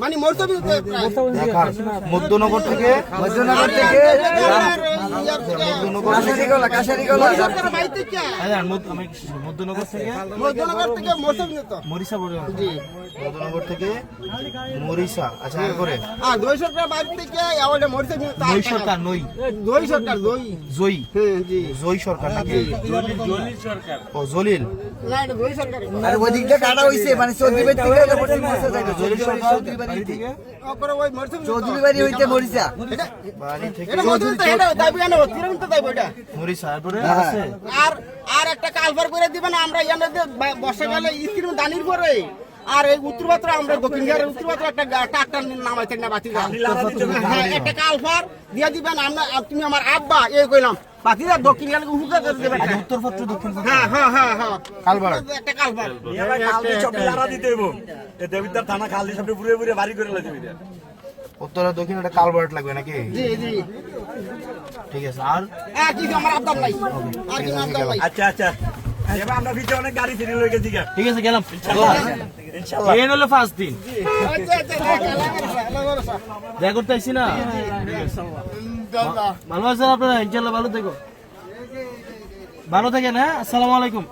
মানে মধ্যনগর থেকে মরিচা মধ্যনগর থেকে মরিচা। আচ্ছা এরপরে জয়ী সরকার নাকি ও জলিল চৌধুরী বাড়ি হইতে মরিচা আর একটা কালভার করে দিবেন আমরা বর্ষাকালে স্ক্রিন দানির পরে আর এই উত্তর পাত্র আমরা দক্ষিণ বিহারের উত্তর পাত্র একটা ট্রাক্টর নামাইতে না বাতি একটা কালভার দিয়ে দিবেন আমরা তুমি আমার আব্বা এই কইলাম বাতিদা দক্ষিণ বিহারের উত্তর পাত্র দক্ষিণ হ্যাঁ হ্যাঁ হ্যাঁ হ্যাঁ কালভার একটা কালভার দিতে হইব দেবিদার থানা খাল দিয়ে সব পুরো পুরো বাড়ি করে দিবি উত্তর আর দক্ষিণ একটা কালভার্ট লাগবে নাকি? জি জি ঠিক আছে। আর কি আমার আব্দার নাই আর কি আব্দার নাই। আচ্ছা আচ্ছা এবার আমরা ভিতরে অনেক গাড়ি ফিরে লয়ে গেছি ঠিক আছে গেলাম ইনশাআল্লাহ। এই হলো 5 দিন আচ্ছা আচ্ছা দেখা করতে আইছি না। ভালো আছেন আপনারা? ইনশাআল্লাহ ভালো থেকো, ভালো থাকেন। হ্যাঁ, আসসালামু আলাইকুম।